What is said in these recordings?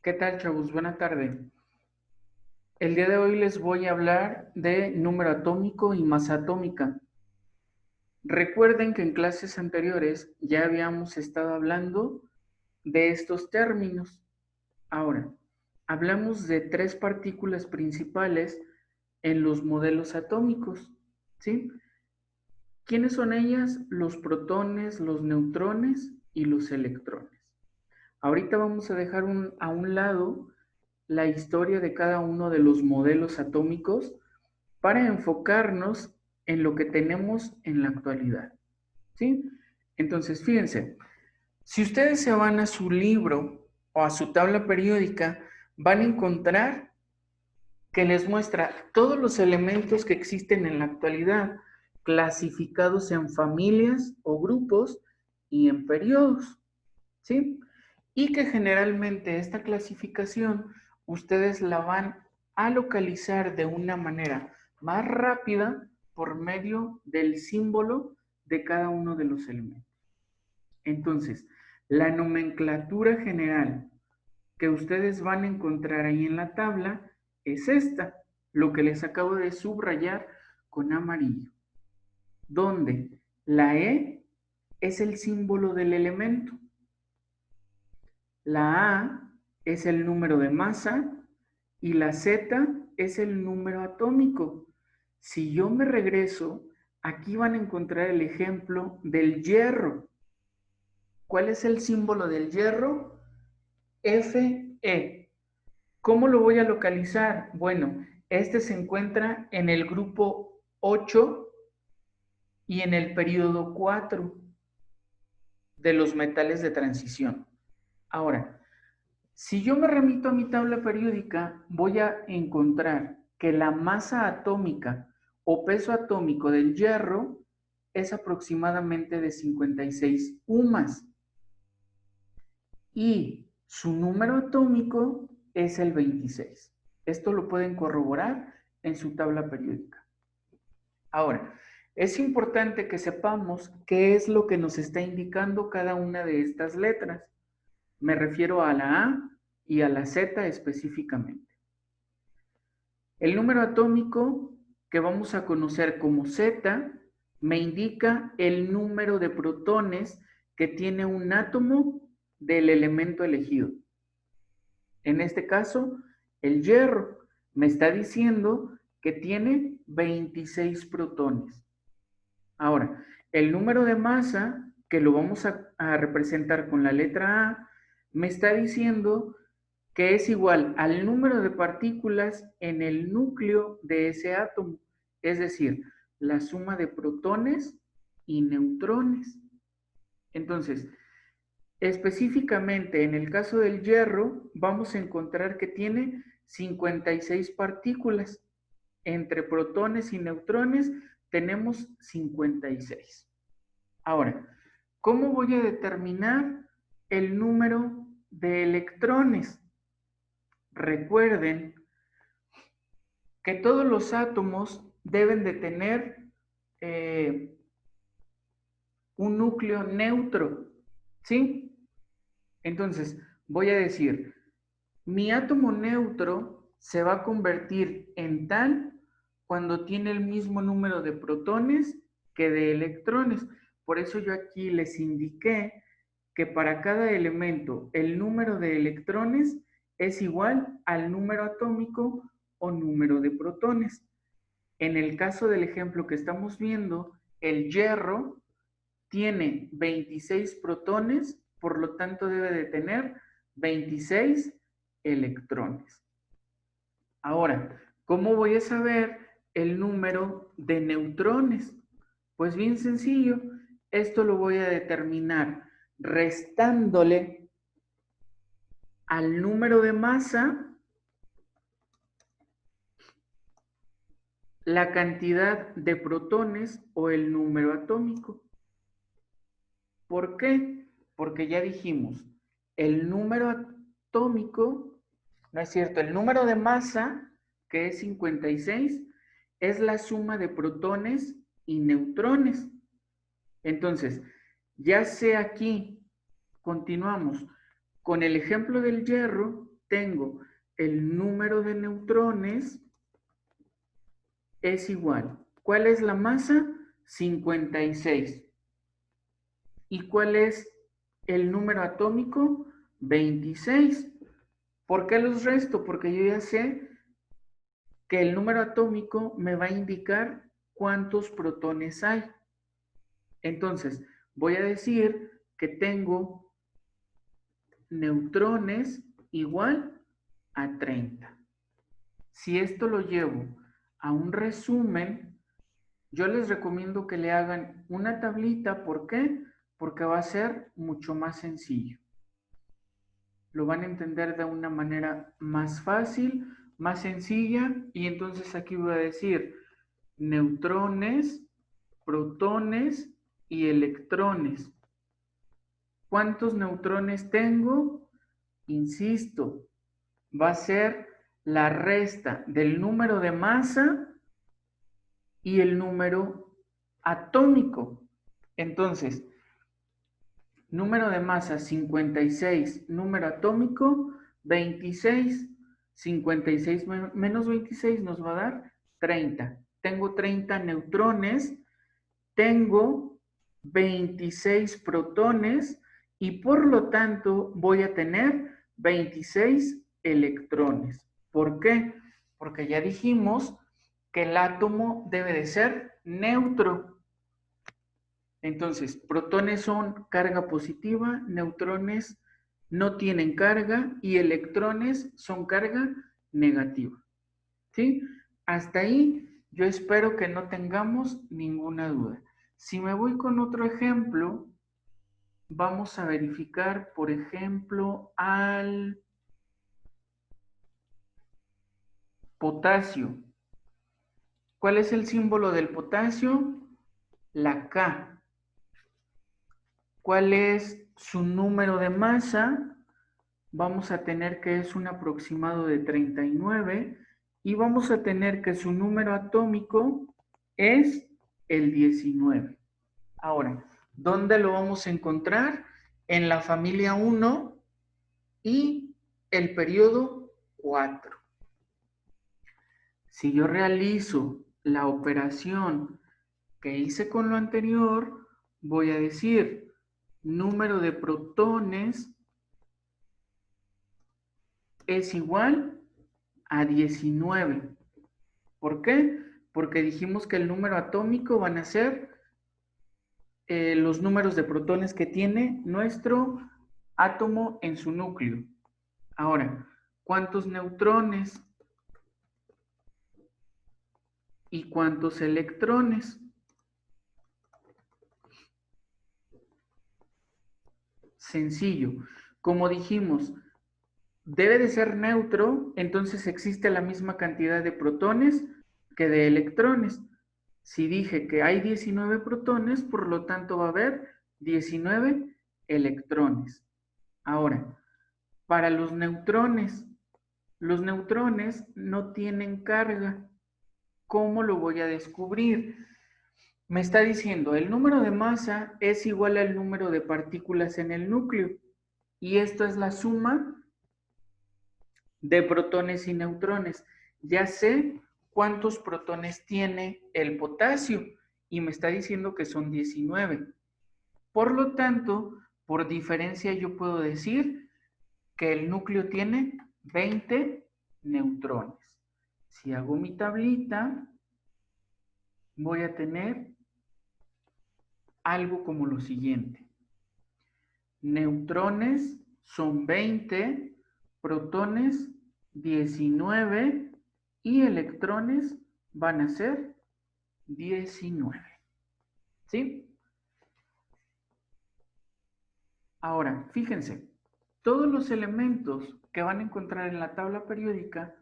¿Qué tal, chavos? Buena tarde. El día de hoy les voy a hablar de número atómico y masa atómica. Recuerden que en clases anteriores ya habíamos estado hablando de estos términos. Ahora, hablamos de tres partículas principales en los modelos atómicos, ¿sí? ¿Quiénes son ellas? Los protones, los neutrones y los electrones. Ahorita vamos a dejar a un lado la historia de cada uno de los modelos atómicos para enfocarnos en lo que tenemos en la actualidad. ¿Sí? Entonces, fíjense, si ustedes se van a su libro o a su tabla periódica, van a encontrar que les muestra todos los elementos que existen en la actualidad, clasificados en familias o grupos y en periodos. ¿Sí? Y que generalmente esta clasificación ustedes la van a localizar de una manera más rápida por medio del símbolo de cada uno de los elementos. Entonces, la nomenclatura general que ustedes van a encontrar ahí en la tabla es esta, lo que les acabo de subrayar con amarillo, donde la E es el símbolo del elemento, la A es el número de masa y la Z es el número atómico. Si yo me regreso, aquí van a encontrar el ejemplo del hierro. ¿Cuál es el símbolo del hierro? Fe. ¿Cómo lo voy a localizar? Bueno, este se encuentra en el grupo 8 y en el periodo 4 de los metales de transición. Ahora, si yo me remito a mi tabla periódica, voy a encontrar que la masa atómica o peso atómico del hierro es aproximadamente de 56 UMAS y su número atómico es el 26. Esto lo pueden corroborar en su tabla periódica. Ahora, es importante que sepamos qué es lo que nos está indicando cada una de estas letras. Me refiero a la A y a la Z específicamente. El número atómico que vamos a conocer como Z me indica el número de protones que tiene un átomo del elemento elegido. En este caso, el hierro me está diciendo que tiene 26 protones. Ahora, el número de masa, que lo vamos a representar con la letra A, me está diciendo que es igual al número de partículas en el núcleo de ese átomo, es decir, la suma de protones y neutrones. Entonces, específicamente en el caso del hierro, vamos a encontrar que tiene 56 partículas. Entre protones y neutrones tenemos 56. Ahora, ¿cómo voy a determinar el número de electrones? Recuerden que todos los átomos deben de tener un núcleo neutro, ¿sí? Entonces, voy a decir, mi átomo neutro se va a convertir en tal cuando tiene el mismo número de protones que de electrones. Por eso yo aquí les indiqué que para cada elemento el número de electrones es igual al número atómico o número de protones. En el caso del ejemplo que estamos viendo, el hierro tiene 26 protones, por lo tanto debe de tener 26 electrones. Ahora, ¿cómo voy a saber el número de neutrones? Pues bien sencillo, esto lo voy a determinar restándole al número de masa la cantidad de protones o el número atómico. ¿Por qué? Porque ya dijimos, el número atómico, no es cierto, el número de masa, que es 56, es la suma de protones y neutrones. Entonces, ya sea aquí, continuamos con el ejemplo del hierro, tengo el número de neutrones es igual. ¿Cuál es la masa? 56. ¿Y cuál es el número atómico? 26. ¿Por qué los resto? Porque yo ya sé que el número atómico me va a indicar cuántos protones hay. Entonces, voy a decir que tengo neutrones igual a 30. Si esto lo llevo a un resumen, yo les recomiendo que le hagan una tablita. ¿Por qué? Porque va a ser mucho más sencillo. Lo van a entender de una manera más fácil, más sencilla, y entonces aquí voy a decir neutrones, protones y electrones. ¿Cuántos neutrones tengo? Insisto, va a ser la resta del número de masa y el número atómico. Entonces, número de masa 56, número atómico 26. 56 menos 26 nos va a dar 30. Tengo 30 neutrones, tengo 26 protones y por lo tanto voy a tener 26 electrones. ¿Por qué? Porque ya dijimos que el átomo debe de ser neutro. Entonces, protones son carga positiva, neutrones no tienen carga y electrones son carga negativa. ¿Sí? Hasta ahí yo espero que no tengamos ninguna duda. Si me voy con otro ejemplo, vamos a verificar, por ejemplo, al potasio. ¿Cuál es el símbolo del potasio? La K. ¿Cuál es su número de masa? Vamos a tener que es un aproximado de 39 y vamos a tener que su número atómico es el 19. Ahora, ¿dónde lo vamos a encontrar? En la familia 1 y el periodo 4. Si yo realizo la operación que hice con lo anterior, voy a decir número de protones es igual a 19. ¿Por qué? Porque dijimos que el número atómico van a ser los números de protones que tiene nuestro átomo en su núcleo. Ahora, ¿cuántos neutrones y cuántos electrones? Sencillo. Como dijimos, debe de ser neutro, entonces existe la misma cantidad de protones que de electrones. Si dije que hay 19 protones, por lo tanto va a haber 19 electrones. Ahora, para los neutrones no tienen carga. ¿Cómo lo voy a descubrir? Me está diciendo, el número de masa es igual al número de partículas en el núcleo. Y esto es la suma de protones y neutrones. Ya sé cuántos protones tiene el potasio y me está diciendo que son 19. Por lo tanto, por diferencia yo puedo decir que el núcleo tiene 20 neutrones. Si hago mi tablita, voy a tener algo como lo siguiente. Neutrones son 20, protones 19 y electrones van a ser 19. ¿Sí? Ahora, fíjense, todos los elementos que van a encontrar en la tabla periódica,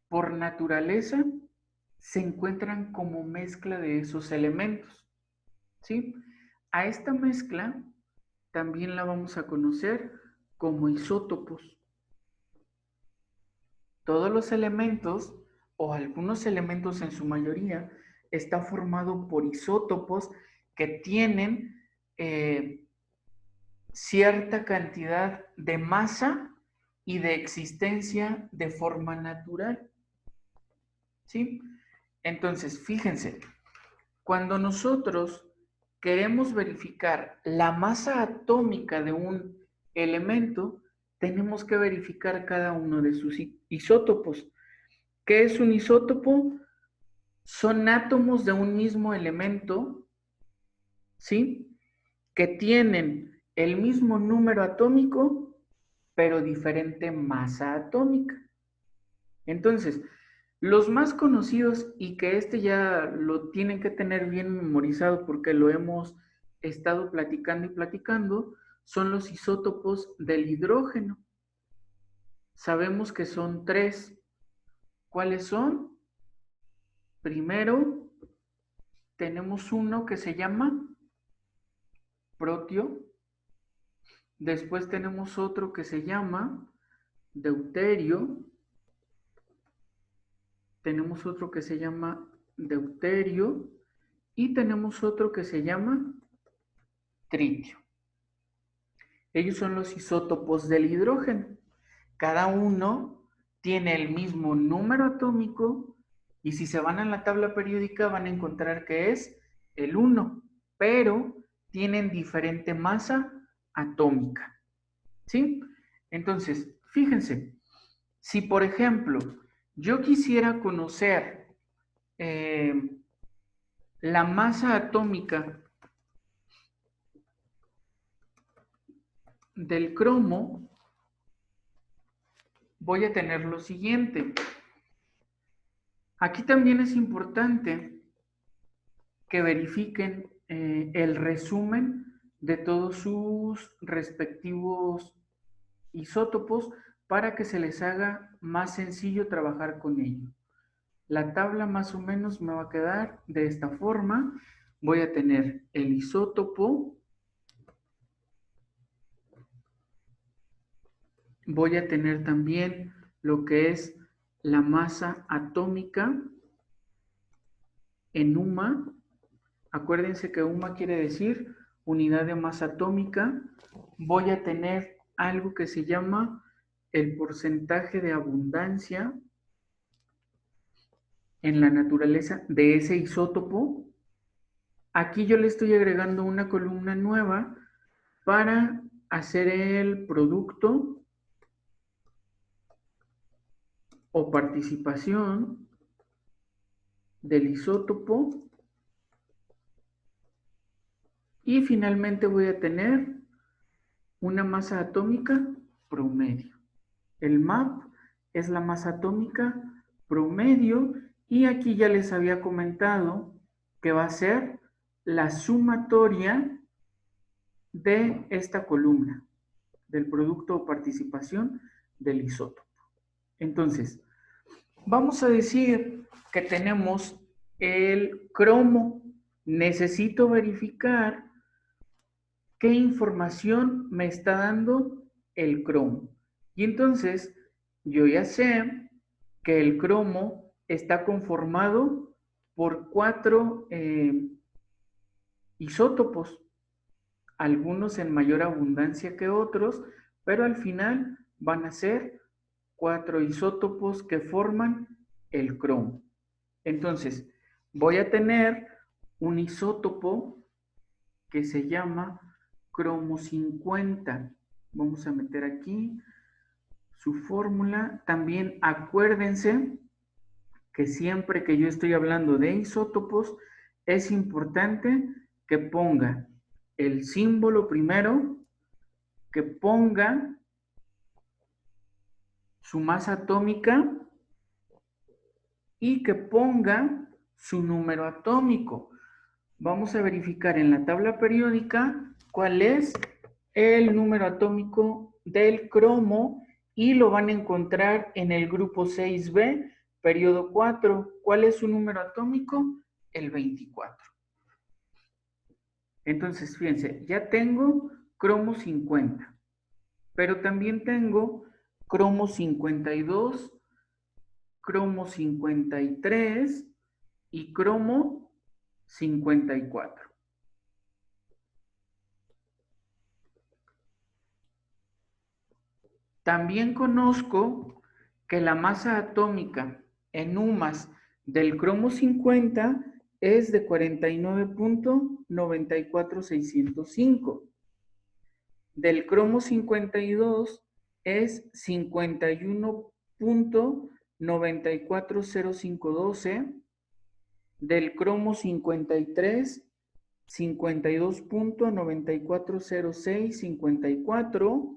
por naturaleza, se encuentran como mezcla de esos elementos. ¿Sí? A esta mezcla también la vamos a conocer como isótopos. Todos los elementos, o algunos elementos en su mayoría, está formado por isótopos que tienen cierta cantidad de masa y de existencia de forma natural. ¿Sí? Entonces, fíjense, cuando nosotros queremos verificar la masa atómica de un elemento, tenemos que verificar cada uno de sus isótopos. ¿Qué es un isótopo? Son átomos de un mismo elemento, ¿sí? Que tienen el mismo número atómico, pero diferente masa atómica. Entonces, los más conocidos y que este ya lo tienen que tener bien memorizado porque lo hemos estado platicando y platicando, son los isótopos del hidrógeno. Sabemos que son 3. ¿Cuáles son? Primero, tenemos uno que se llama protio. Después tenemos otro que se llama deuterio. Tenemos otro que se llama deuterio. Y tenemos otro que se llama tritio. Ellos son los isótopos del hidrógeno. Cada uno tiene el mismo número atómico y si se van a la tabla periódica van a encontrar que es el 1, pero tienen diferente masa atómica. ¿Sí? Entonces, fíjense, si por ejemplo yo quisiera conocer la masa atómica del cromo, voy a tener lo siguiente. Aquí también es importante que verifiquen el resumen de todos sus respectivos isótopos para que se les haga más sencillo trabajar con ello. La tabla más o menos me va a quedar de esta forma. Voy a tener el isótopo, voy a tener también lo que es la masa atómica en UMA. Acuérdense que UMA quiere decir unidad de masa atómica. Voy a tener algo que se llama el porcentaje de abundancia en la naturaleza de ese isótopo. Aquí yo le estoy agregando una columna nueva para hacer el producto o participación del isótopo. Y finalmente voy a tener una masa atómica promedio. El MAP es la masa atómica promedio y aquí ya les había comentado que va a ser la sumatoria de esta columna, del producto o participación del isótopo. Entonces, vamos a decir que tenemos el cromo. Necesito verificar qué información me está dando el cromo. Y entonces, yo ya sé que el cromo está conformado por 4 isótopos, algunos en mayor abundancia que otros, pero al final van a ser 4 isótopos que forman el cromo. Entonces, voy a tener un isótopo que se llama cromo 50. Vamos a meter aquí su fórmula. También acuérdense que siempre que yo estoy hablando de isótopos, es importante que ponga el símbolo primero, que ponga su masa atómica y que ponga su número atómico. Vamos a verificar en la tabla periódica cuál es el número atómico del cromo y lo van a encontrar en el grupo 6B, periodo 4. ¿Cuál es su número atómico? El 24. Entonces, fíjense, ya tengo cromo 50, pero también tengo cromo 52, cromo 53 y cromo 54. También conozco que la masa atómica en UMAS del cromo 50 es de 49.94605. Del cromo 52 es 51.940512. Del cromo 53, 52.940654.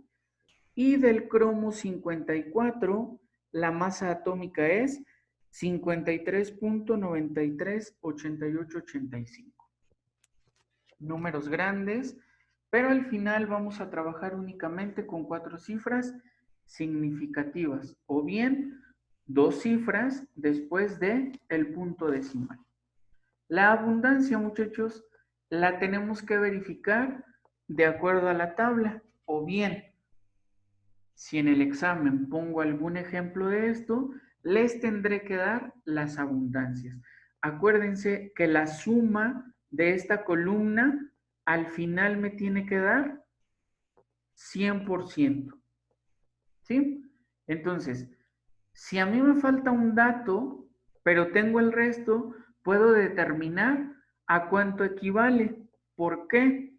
Y del cromo 54, la masa atómica es 53.938885. Números grandes, pero al final vamos a trabajar únicamente con 4 cifras significativas, o bien 2 cifras después de el punto decimal. La abundancia, muchachos, la tenemos que verificar de acuerdo a la tabla, o bien, si en el examen pongo algún ejemplo de esto, les tendré que dar las abundancias. Acuérdense que la suma de esta columna al final me tiene que dar 100%. ¿Sí? Entonces, si a mí me falta un dato, pero tengo el resto, puedo determinar a cuánto equivale. ¿Por qué?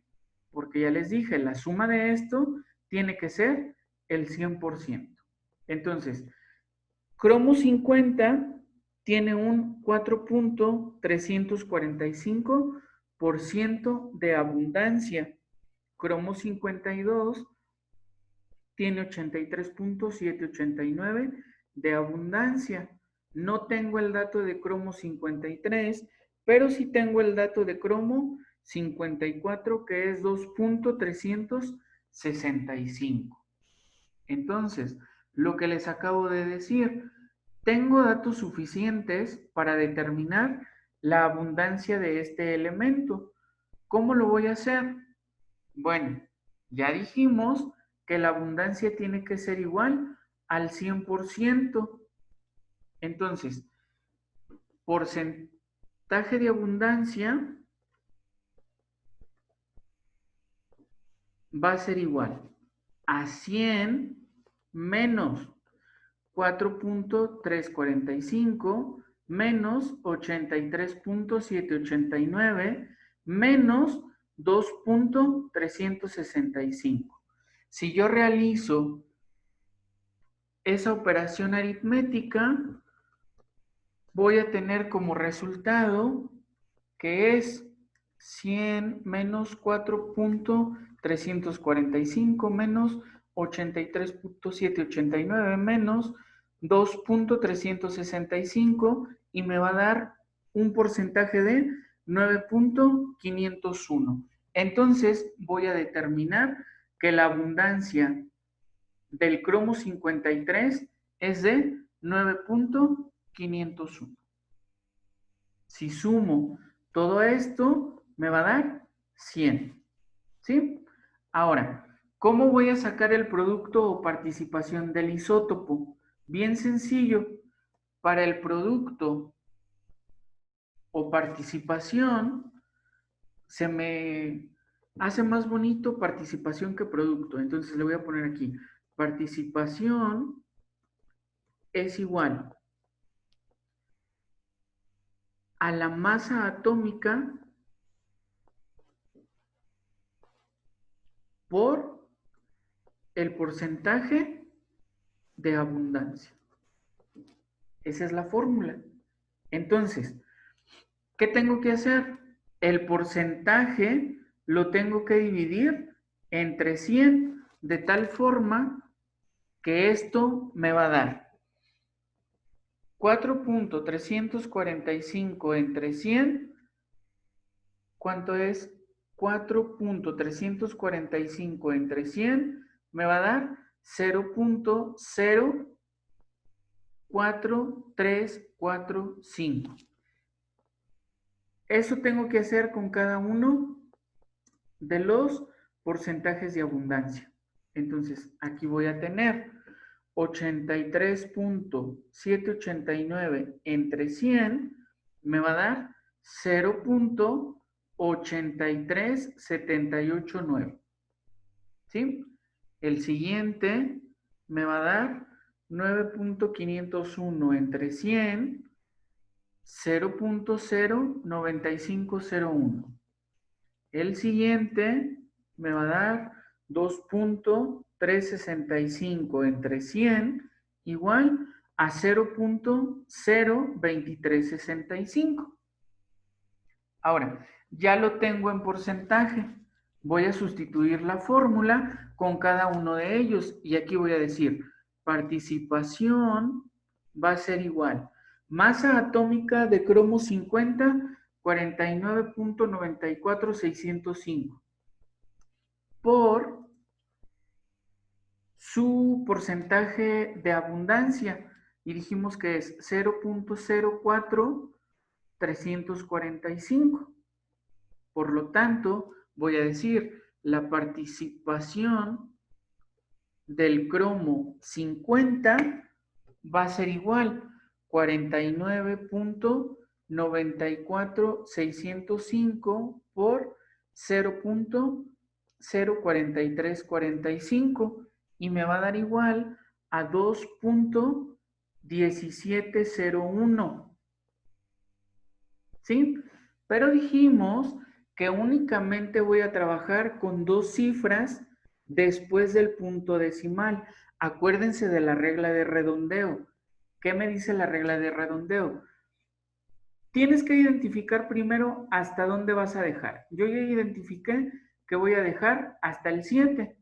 Porque ya les dije, la suma de esto tiene que ser el 100%. Entonces, cromo 50 tiene un 4.345% de abundancia. Cromo 52 tiene 83.789 de abundancia. No tengo el dato de cromo 53, pero sí tengo el dato de cromo 54, que es 2.365. Entonces, lo que les acabo de decir, tengo datos suficientes para determinar la abundancia de este elemento. ¿Cómo lo voy a hacer? Bueno, ya dijimos que la abundancia tiene que ser igual al 100%. Entonces, porcentaje de abundancia va a ser igual a 100 menos 4.345 menos 83.789 menos 2.365. Si yo realizo esa operación aritmética, voy a tener como resultado que es 100 menos 4.345 menos 83.789 menos 2.365 y me va a dar un porcentaje de 9.501. Entonces voy a determinar que la abundancia del cromo 53 es de 9.501. Si sumo todo esto, me va a dar 100. ¿Sí? Ahora, ¿cómo voy a sacar el producto o participación del isótopo? Bien sencillo. Para el producto o participación, se me hace más bonito participación que producto. Entonces le voy a poner aquí, participación es igual a la masa atómica por el porcentaje de abundancia. Esa es la fórmula. Entonces, ¿qué tengo que hacer? El porcentaje lo tengo que dividir entre 100 de tal forma que esto me va a dar 4.345 entre 100. ¿Cuánto es? 4.345 entre 100 me va a dar 0.04345. Eso tengo que hacer con cada uno de los porcentajes de abundancia. Entonces, aquí voy a tener 83.789 entre 100 me va a dar 0.83789. ¿Sí? El siguiente me va a dar 9.501 entre 100, 0.09501. El siguiente me va a dar 2.365 entre 100 igual a 0.02365. Ahora, ya lo tengo en porcentaje. Voy a sustituir la fórmula con cada uno de ellos. Y aquí voy a decir, participación va a ser igual. Masa atómica de cromo 50, 49.94605. Por su porcentaje de abundancia. Y dijimos que es 0.04345. Por lo tanto, voy a decir, la participación del cromo 50 va a ser igual 49.94605 por 0.04345 y me va a dar igual a 2.1701. ¿Sí? Pero dijimos que únicamente voy a trabajar con dos cifras después del punto decimal. Acuérdense de la regla de redondeo. ¿Qué me dice la regla de redondeo? Tienes que identificar primero hasta dónde vas a dejar. Yo ya identifiqué que voy a dejar hasta el 7.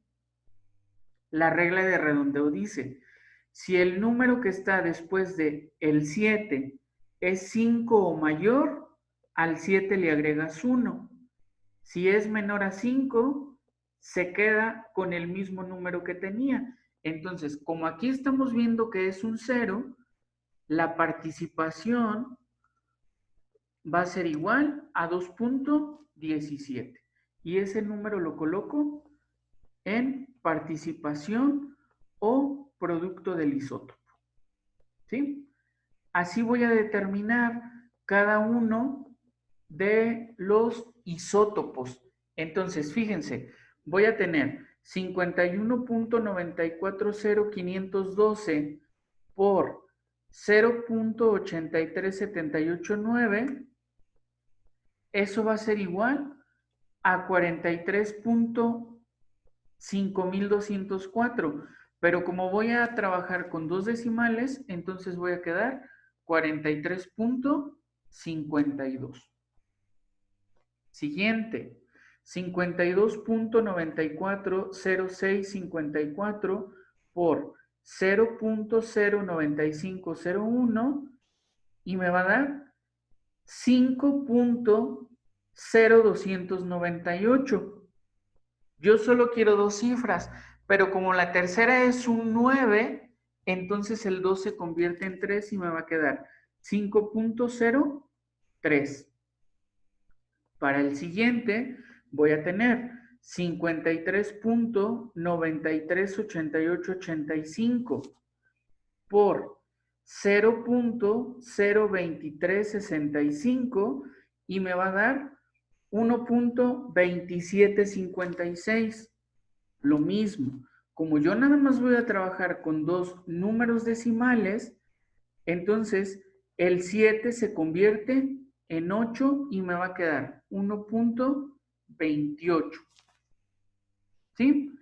La regla de redondeo dice, si el número que está después de el 7 es 5 o mayor, al 7 le agregas 1. Si es menor a 5, se queda con el mismo número que tenía. Entonces, como aquí estamos viendo que es un 0, la participación va a ser igual a 2.17. Y ese número lo coloco en participación o producto del isótopo. ¿Sí? Así voy a determinar cada uno de los isótopos. Entonces, fíjense, voy a tener 51.940512 por 0.83789. Eso va a ser igual a 43.5204. Pero como voy a trabajar con dos decimales, entonces voy a quedar 43.52. Siguiente, 52.940654 por 0.09501 y me va a dar 5.0298. Yo solo quiero dos cifras, pero como la tercera es un 9, entonces el 2 se convierte en 3 y me va a quedar 5.03. Para el siguiente voy a tener 53.938885 por 0.02365 y me va a dar 1.2756. Lo mismo, como yo nada más voy a trabajar con dos números decimales, entonces el 7 se convierte en 8 y me va a quedar 1.28. ¿Sí?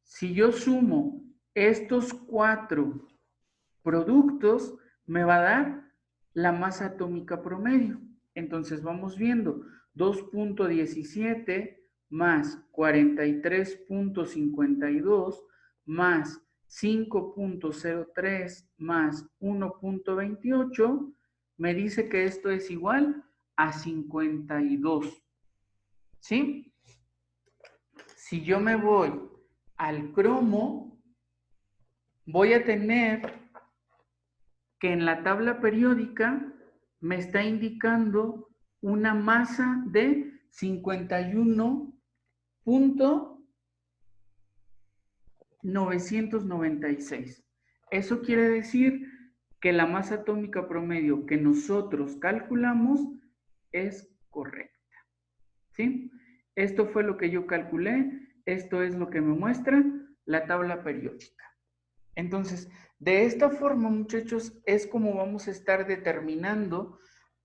Si yo sumo estos cuatro productos, me va a dar la masa atómica promedio. Entonces vamos viendo 2.17 más 43.52 más 5.03 más 1.28 me dice que esto es igual a 52. ¿Sí? Si yo me voy al cromo, voy a tener que en la tabla periódica me está indicando una masa de 51.996. Eso quiere decir que la masa atómica promedio que nosotros calculamos es correcta. ¿Sí? Esto fue lo que yo calculé, esto es lo que me muestra la tabla periódica. Entonces, de esta forma, muchachos, es como vamos a estar determinando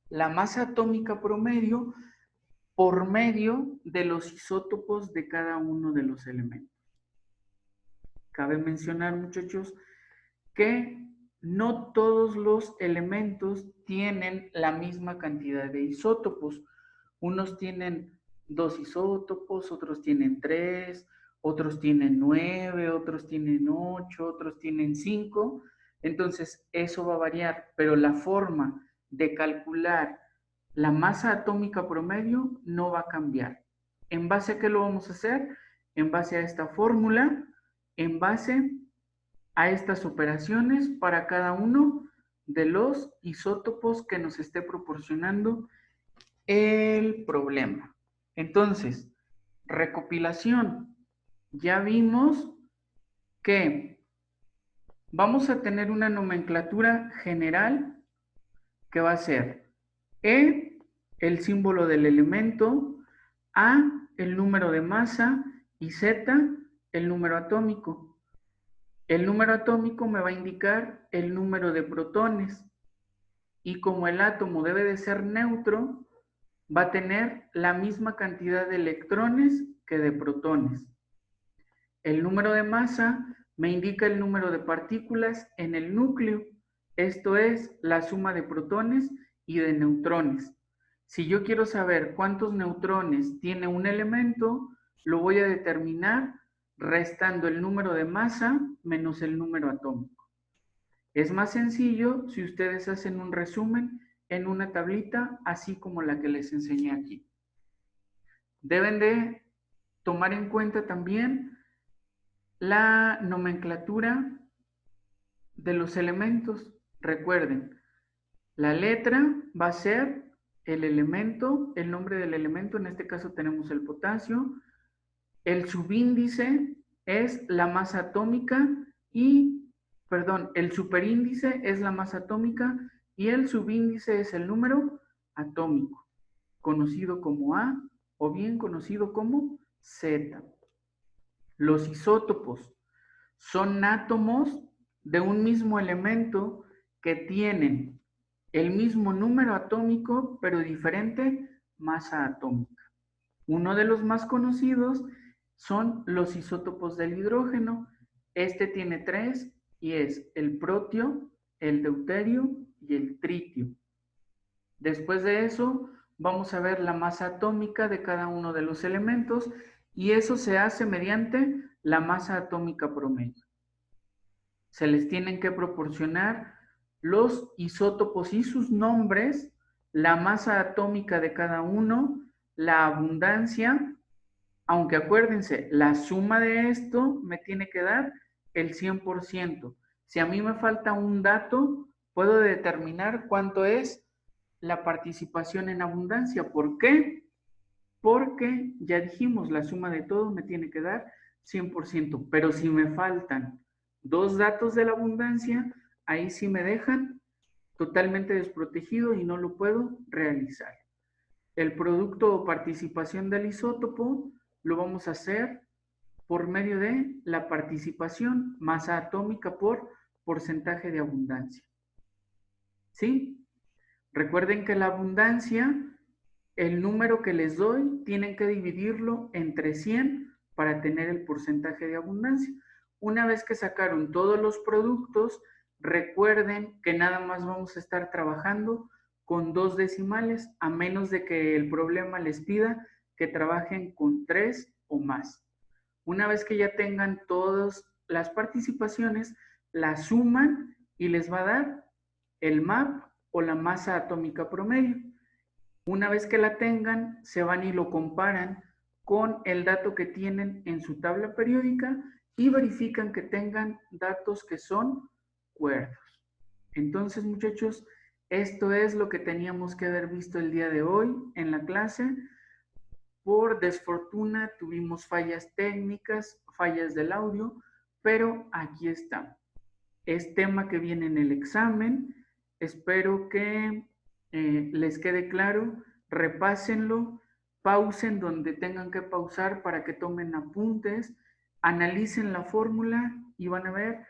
la masa atómica promedio por medio de los isótopos de cada uno de los elementos. Cabe mencionar, muchachos, que no todos los elementos tienen la misma cantidad de isótopos. Unos tienen 2 isótopos, otros tienen 3, otros tienen 9, otros tienen 8, otros tienen 5. Entonces, eso va a variar, pero la forma de calcular la masa atómica promedio no va a cambiar. ¿En base a qué lo vamos a hacer? En base a esta fórmula, en base a estas operaciones para cada uno de los isótopos que nos esté proporcionando el problema. Entonces, recopilación. Ya vimos que vamos a tener una nomenclatura general que va a ser E, el símbolo del elemento, A, el número de masa y Z, el número atómico. El número atómico me va a indicar el número de protones y como el átomo debe de ser neutro, va a tener la misma cantidad de electrones que de protones. El número de masa me indica el número de partículas en el núcleo, esto es la suma de protones y de neutrones. Si yo quiero saber cuántos neutrones tiene un elemento, lo voy a determinar restando el número de masa menos el número atómico. Es más sencillo si ustedes hacen un resumen en una tablita, así como la que les enseñé aquí. Deben de tomar en cuenta también la nomenclatura de los elementos. Recuerden, la letra va a ser el elemento, el nombre del elemento, en este caso tenemos el potasio. El subíndice es la masa atómica y, perdón, el superíndice es la masa atómica y el subíndice es el número atómico, conocido como A o bien conocido como Z. Los isótopos son átomos de un mismo elemento que tienen el mismo número atómico pero diferente masa atómica. Uno de los más conocidos son los isótopos del hidrógeno. Este tiene 3 y es el protio, el deuterio y el tritio. Después de eso, vamos a ver la masa atómica de cada uno de los elementos y eso se hace mediante la masa atómica promedio. Se les tienen que proporcionar los isótopos y sus nombres, la masa atómica de cada uno, la abundancia, aunque acuérdense, la suma de esto me tiene que dar el 100%. Si a mí me falta un dato, puedo determinar cuánto es la participación en abundancia. ¿Por qué? Porque ya dijimos, la suma de todo me tiene que dar 100%, pero si me faltan 2 datos de la abundancia, ahí sí me dejan totalmente desprotegido y no lo puedo realizar. El producto o participación del isótopo lo vamos a hacer por medio de la participación masa atómica por porcentaje de abundancia. ¿Sí? Recuerden que la abundancia, el número que les doy, tienen que dividirlo entre 100 para tener el porcentaje de abundancia. Una vez que sacaron todos los productos, recuerden que nada más vamos a estar trabajando con 2 decimales, a menos de que el problema les pida que trabajen con 3 o más. Una vez que ya tengan todas las participaciones, la suman y les va a dar el MAP o la masa atómica promedio. Una vez que la tengan, se van y lo comparan con el dato que tienen en su tabla periódica y verifican que tengan datos que son cuerdos. Entonces, muchachos, esto es lo que teníamos que haber visto el día de hoy en la clase. Por desfortuna tuvimos fallas técnicas, fallas del audio, pero aquí está. Es tema que viene en el examen. Espero que les quede claro. Repásenlo, pausen donde tengan que pausar para que tomen apuntes, analicen la fórmula y van a ver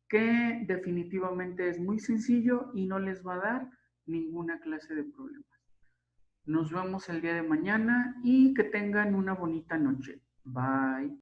que definitivamente es muy sencillo y no les va a dar ninguna clase de problemas. Nos vemos el día de mañana y que tengan una bonita noche. Bye.